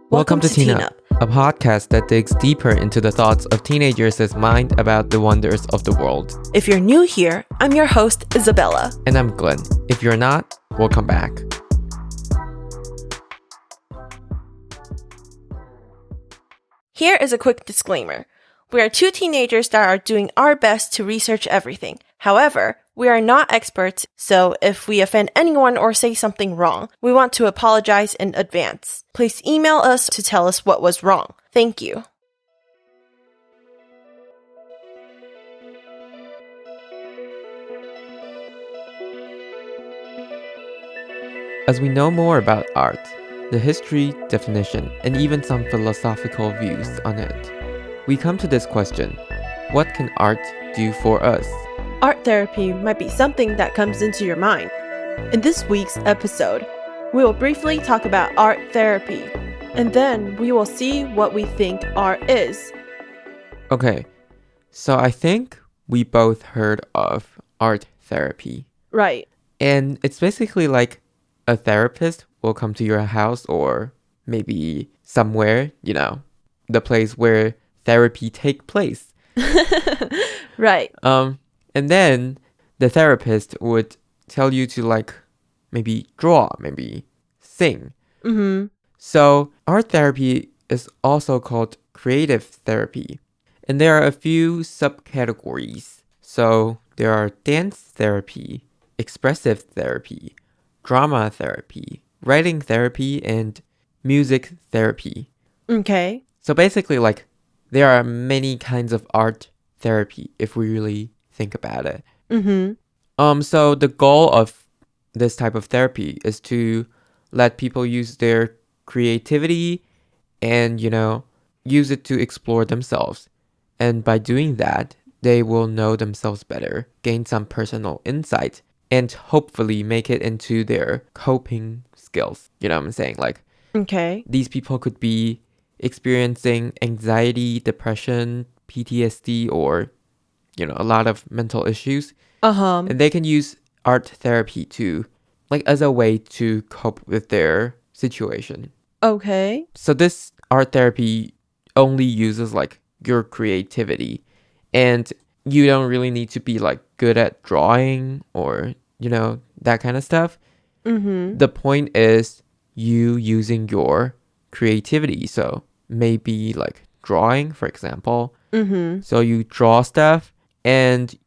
Welcome to Teen Up, a podcast that digs deeper into the thoughts of teenagers' mind about the wonders of the world. If you're new here, I'm your host, Isabella. And I'm Glenn. If you're not, welcome back. Here is a quick disclaimer. We are two teenagers that are doing our best to research everything. However, we are not experts, so if we offend anyone or say something wrong, we want to apologize in advance. Please email us to tell us what was wrong. Thank you. As we know more about art, the history, definition, and even some philosophical views on it, we come to this question: what can art do for us? Art therapy might be something that comes into your mind. In this week's episode, we will briefly talk about art therapy, and then we will see what we think art is. Okay, so I think we both heard of art therapy. Right. And it's basically like a therapist will come to your house or maybe somewhere, the place where therapy take place. Right. And then the therapist would tell you to maybe draw, maybe sing. Mm-hmm. So art therapy is also called creative therapy. And there are a few subcategories. So there are dance therapy, expressive therapy, drama therapy, writing therapy, and music therapy. Okay. So basically, there are many kinds of art therapy if we really think about it. Mm-hmm. So the goal of this type of therapy is to let people use their creativity and, use it to explore themselves. And by doing that, they will know themselves better, gain some personal insight, and hopefully make it into their coping skills. You know what I'm saying? Okay. These people could be experiencing anxiety, depression, PTSD, or, a lot of mental issues. Uh-huh. And they can use art therapy to, as a way to cope with their situation. Okay. So this art therapy only uses, your creativity. And you don't really need to be, good at drawing or, that kind of stuff. Mm-hmm. The point is you using your creativity. So maybe drawing, for example. Mm-hmm. So you draw stuff and,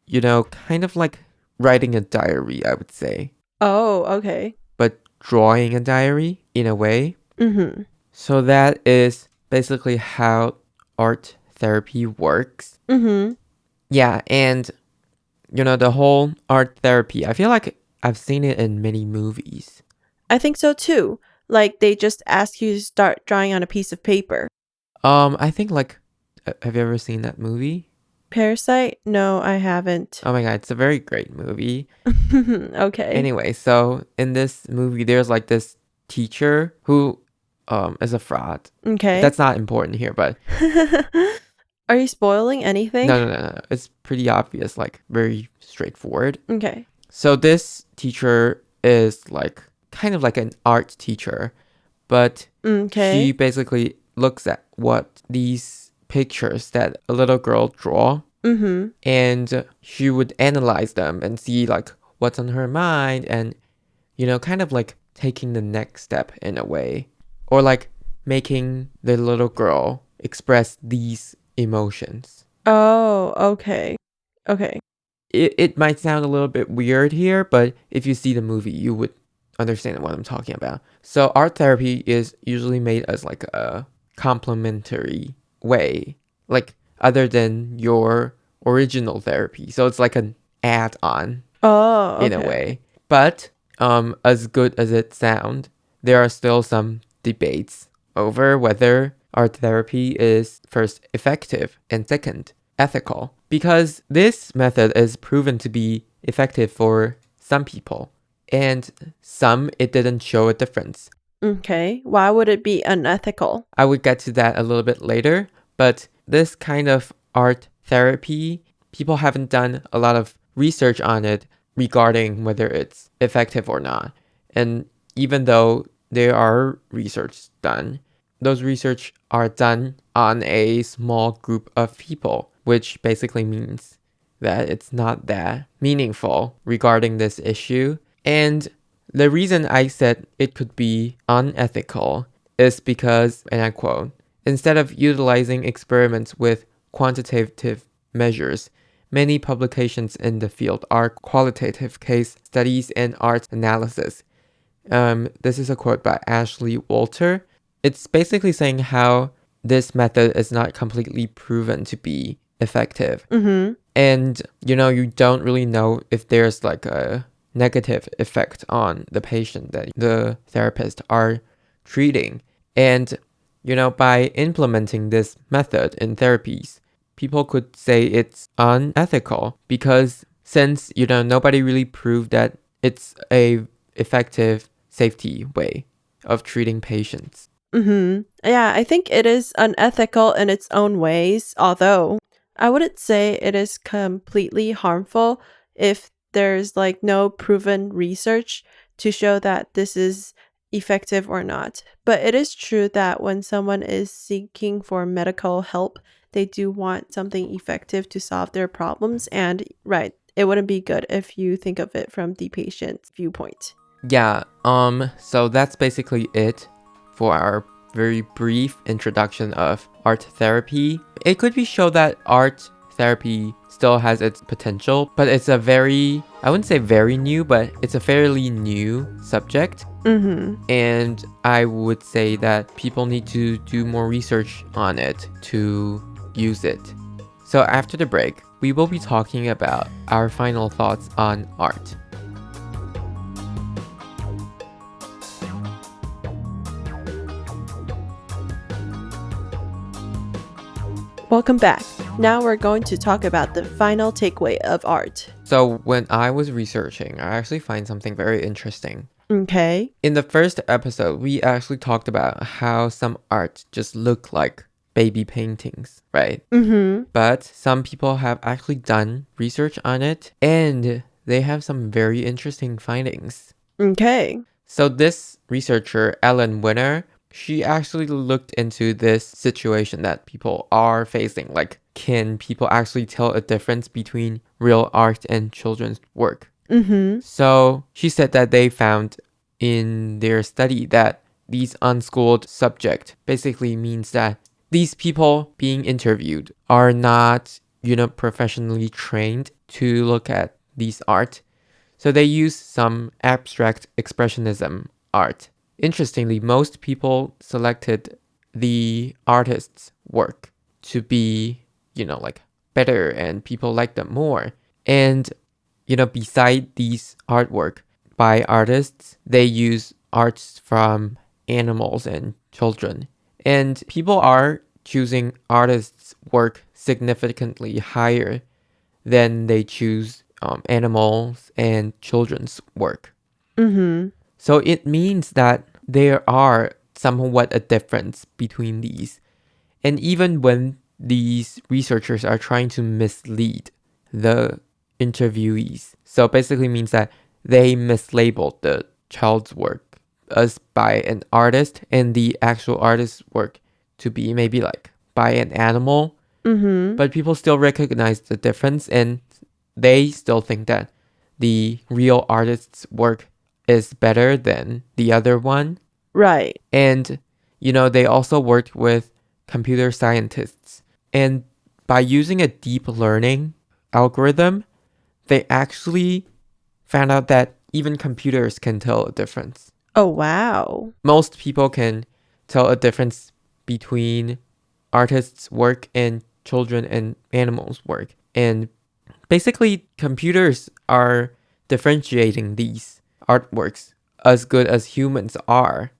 kind of like writing a diary, I would say. Oh, okay. But drawing a diary in a way. Mm-hmm. So that is basically how art therapy works. Mm-hmm. Yeah, and, the whole art therapy, I feel like I've seen it in many movies. I think so too. They just ask you to start drawing on a piece of paper. I think have you ever seen that movie? Parasite? No, I haven't. Oh my god, it's a very great movie. Okay. Anyway, so in this movie, there's this teacher who is a fraud. Okay. That's not important here, but Are you spoiling anything? no. It's pretty obvious, very straightforward. Okay. So this teacher is kind of like an art teacher, but Okay. she basically looks at what these pictures that a little girl draw, Mm-hmm. and she would analyze them and see what's on her mind and, kind of taking the next step in a way, or making the little girl express these emotions. Oh, okay. Okay. It might sound a little bit weird here, but if you see the movie, you would understand what I'm talking about. So art therapy is usually made as a complementary way, other than your original therapy. So it's an add-on Oh, okay. in a way. But as good as it sounds, there are still some debates over whether art therapy is first effective and second ethical, because this method is proven to be effective for some people and some it didn't show a difference. Okay. Why would it be unethical? I would get to that a little bit later, but this kind of art therapy, people haven't done a lot of research on it regarding whether it's effective or not. And even though there are research done, those research are done on a small group of people, which basically means that it's not that meaningful regarding this issue. And the reason I said it could be unethical is because, and I quote, instead of utilizing experiments with quantitative measures, many publications in the field are qualitative case studies and art analysis. This is a quote by Ashley Walter. It's basically saying how this method is not completely proven to be effective. Mm-hmm. And, you don't really know if there's like a negative effect on the patient that the therapists are treating. And, by implementing this method in therapies, people could say it's unethical because since, nobody really proved that it's a effective safety way of treating patients. Mm-hmm. Yeah, I think it is unethical in its own ways, although I wouldn't say it is completely harmful if there's like no proven research to show that this is effective or not. But it is true that when someone is seeking for medical help, they do want something effective to solve their problems. And right, it wouldn't be good if you think of it from the patient's viewpoint. Yeah, so that's basically it for our very brief introduction of art therapy. It could be shown that art therapy still has its potential, but it's a very, I wouldn't say very new, but it's a fairly new subject. Mm-hmm. And I would say that people need to do more research on it to use it. So after the break, we will be talking about our final thoughts on art. Welcome back. Now we're going to talk about the final takeaway of art. So when I was researching, I actually find something very interesting. Okay. In the first episode, we actually talked about how some art just look like baby paintings, right? Mm-hmm. But some people have actually done research on it and they have some very interesting findings. Okay. So this researcher, Ellen Winner, she actually looked into this situation that people are facing. Like, can people actually tell a difference between real art and children's work? Mm-hmm. So she said that they found in their study that these unschooled subject basically means that these people being interviewed are not, professionally trained to look at these art. So they use some abstract expressionism art. Interestingly, most people selected the artist's work to be, like better and people like them more. And, beside these artwork by artists, they use arts from animals and children. And people are choosing artists' work significantly higher than they choose animals and children's work. Mm-hmm. So it means that there are somewhat a difference between these. And even when these researchers are trying to mislead the interviewees, so basically means that they mislabeled the child's work as by an artist and the actual artist's work to be maybe like by an animal. Mm-hmm. But people still recognize the difference and they still think that the real artist's work is better than the other one. Right. And, they also worked with computer scientists. And by using a deep learning algorithm, they actually found out that even computers can tell a difference. Oh, wow. Most people can tell a difference between artists' work and children and animals' work. And basically, computers are differentiating these artworks as good as humans are.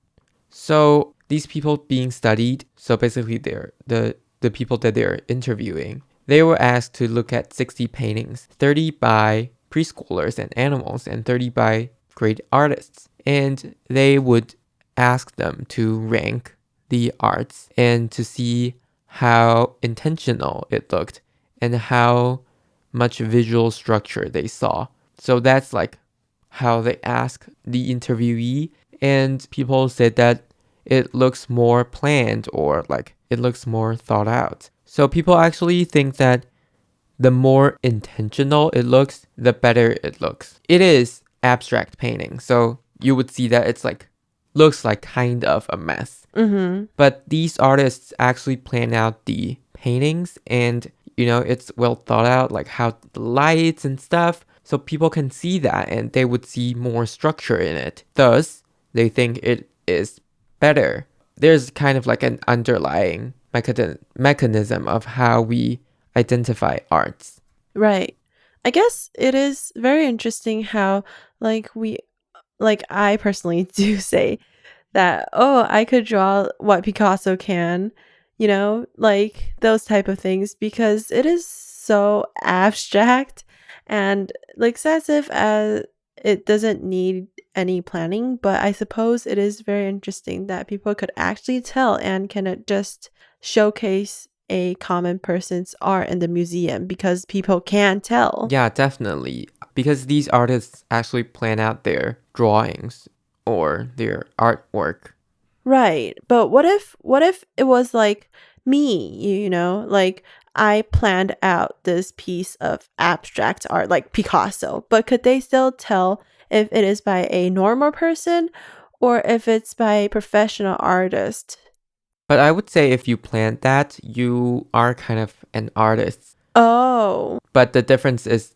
So these people being studied, so basically they're the people that they're interviewing, they were asked to look at 60 paintings, 30 by preschoolers and animals, and 30 by great artists. And they would ask them to rank the arts and to see how intentional it looked and how much visual structure they saw. So that's like how they ask the interviewee, and people said that it looks more planned or like it looks more thought out. So people actually think that the more intentional it looks, the better it looks. It is abstract painting, so you would see that it's like looks like kind of a mess. Mm-hmm. But these artists actually plan out the paintings and it's well thought out, like how the lights and stuff, so people can see that and they would see more structure in it. Thus, they think it is better. There's kind of like an underlying mechanism of how we identify arts. Right. I guess it is very interesting how I personally do say that, oh, I could draw what Picasso can, like those type of things, because it is so abstract and like as if it doesn't need any planning. But I suppose it is very interesting that people could actually tell and can just showcase a common person's art in the museum because people can tell. Yeah, definitely. Because these artists actually plan out their drawings or their artwork. Right. But what if it was like me, like I planned out this piece of abstract art like Picasso, but could they still tell if it is by a normal person or if it's by a professional artist? But I would say if you planned that, you are kind of an artist. Oh, But the difference is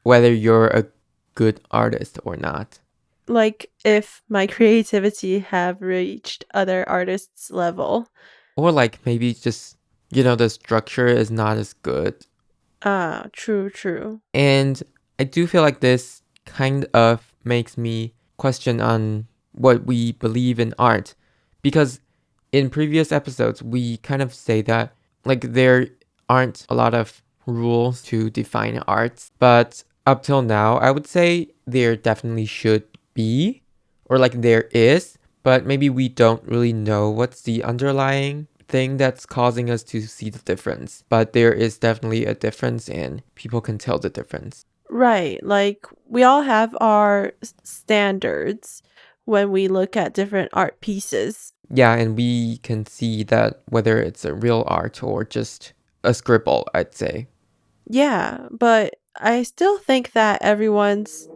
whether you're a good artist or not. like if my creativity have reached other artists' level. Or like maybe just, the structure is not as good. Ah, true, true. And I do feel like this kind of makes me question on what we believe in art. Because in previous episodes, we kind of say that like there aren't a lot of rules to define arts. But up till now, I would say there definitely should be, or like there is, but maybe we don't really know what's the underlying thing that's causing us to see the difference. But there is definitely a difference and people can tell the difference. Right. Like we all have our standards when we look at different art pieces. Yeah, and we can see that whether it's a real art or just a scribble, I'd say. Yeah, but I still think that everyone's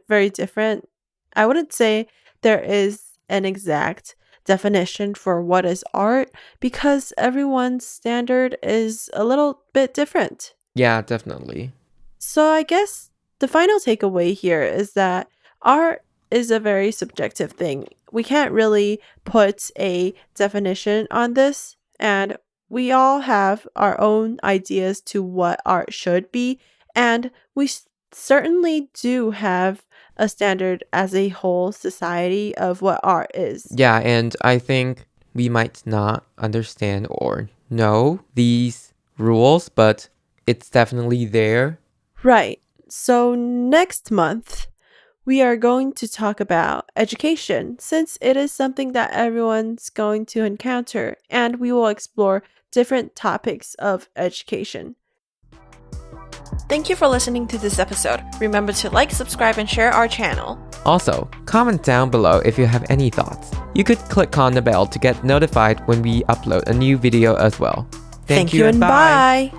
very different. I wouldn't say there is an exact definition for what is art because everyone's standard is a little bit different. Yeah, definitely. So I guess the final takeaway here is that art is a very subjective thing. We can't really put a definition on this, and we all have our own ideas to what art should be, and we certainly do have a standard as a whole society of what art is. Yeah, and I think we might not understand or know these rules, but it's definitely there. Right. So next month, we are going to talk about education since it is something that everyone's going to encounter, and we will explore different topics of education. Thank you for listening to this episode. Remember to like, subscribe, and share our channel. Also, comment down below if you have any thoughts. You could click on the bell to get notified when we upload a new video as well. Thank you and bye.